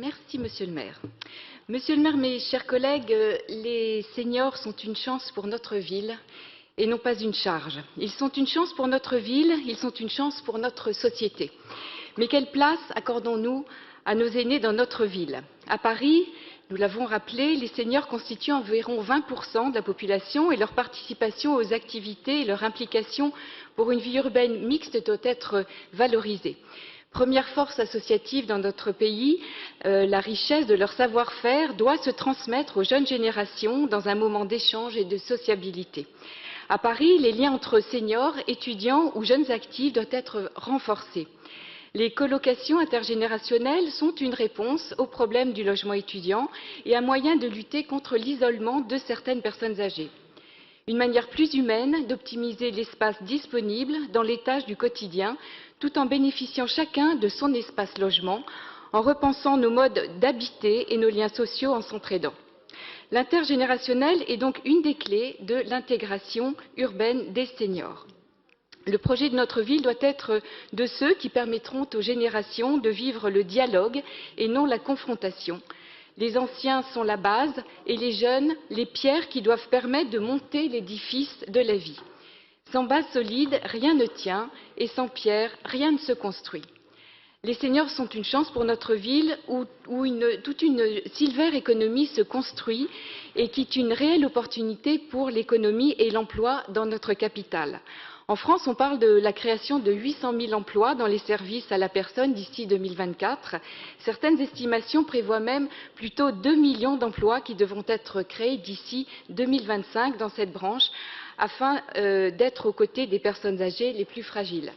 Merci, Monsieur le maire. Monsieur le maire, mes chers collègues, les seniors sont une chance pour notre ville et non pas une charge. Ils sont une chance pour notre ville, ils sont une chance pour notre société. Mais quelle place accordons-nous à nos aînés dans notre ville? À Paris, nous l'avons rappelé, les seniors constituent environ 20% de la population et leur participation aux activités et leur implication pour une vie urbaine mixte doit être valorisée. Première force associative dans notre pays, la richesse de leur savoir-faire doit se transmettre aux jeunes générations dans un moment d'échange et de sociabilité. À Paris, les liens entre seniors, étudiants ou jeunes actifs doivent être renforcés. Les colocations intergénérationnelles sont une réponse au problème du logement étudiant et un moyen de lutter contre l'isolement de certaines personnes âgées. Une manière plus humaine d'optimiser l'espace disponible dans les tâches du quotidien, tout en bénéficiant chacun de son espace logement, en repensant nos modes d'habiter et nos liens sociaux en s'entraidant. L'intergénérationnel est donc une des clés de l'intégration urbaine des seniors. Le projet de notre ville doit être de ceux qui permettront aux générations de vivre le dialogue et non la confrontation. Les anciens sont la base et les jeunes, les pierres qui doivent permettre de monter l'édifice de la vie. Sans base solide, rien ne tient et sans pierre, rien ne se construit. Les seniors sont une chance pour notre ville où toute une silver économie se construit et qui est une réelle opportunité pour l'économie et l'emploi dans notre capitale. En France, on parle de la création de 800 000 emplois dans les services à la personne d'ici 2024. Certaines estimations prévoient même plutôt 2 millions d'emplois qui devront être créés d'ici 2025 dans cette branche afin d'être aux côtés des personnes âgées les plus fragiles.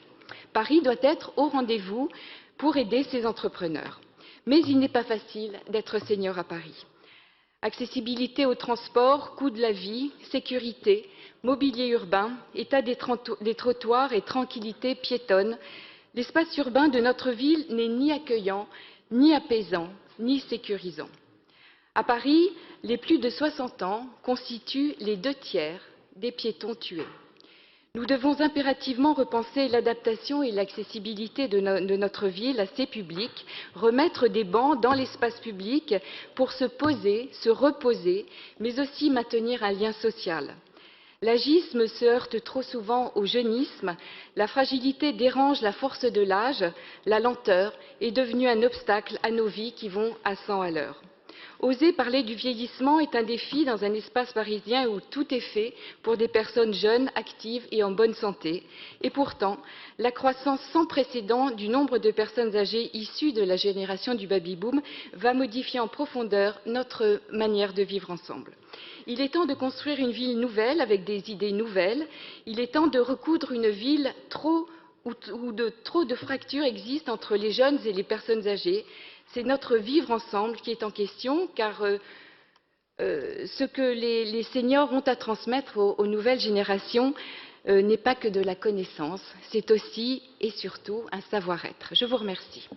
Paris doit être au rendez-vous pour aider ces entrepreneurs. Mais il n'est pas facile d'être senior à Paris. Accessibilité aux transports, coût de la vie, sécurité, mobilier urbain, état des trottoirs et tranquillité piétonne, l'espace urbain de notre ville n'est ni accueillant, ni apaisant, ni sécurisant. À Paris, les plus de 60 ans constituent les 2/3 des piétons tués. Nous devons impérativement repenser l'adaptation et l'accessibilité de notre ville à ces publics, remettre des bancs dans l'espace public pour se poser, se reposer, mais aussi maintenir un lien social. L'agisme se heurte trop souvent au jeunisme, la fragilité dérange la force de l'âge, la lenteur est devenue un obstacle à nos vies qui vont à 100 à l'heure. Oser parler du vieillissement est un défi dans un espace parisien où tout est fait pour des personnes jeunes, actives et en bonne santé. Et pourtant, la croissance sans précédent du nombre de personnes âgées issues de la génération du baby-boom va modifier en profondeur notre manière de vivre ensemble. Il est temps de construire une ville nouvelle avec des idées nouvelles. Il est temps de recoudre une ville où trop de fractures existent entre les jeunes et les personnes âgées. C'est notre vivre ensemble qui est en question, car ce que les seniors ont à transmettre aux nouvelles générations n'est pas que de la connaissance, c'est aussi et surtout un savoir-être. Je vous remercie.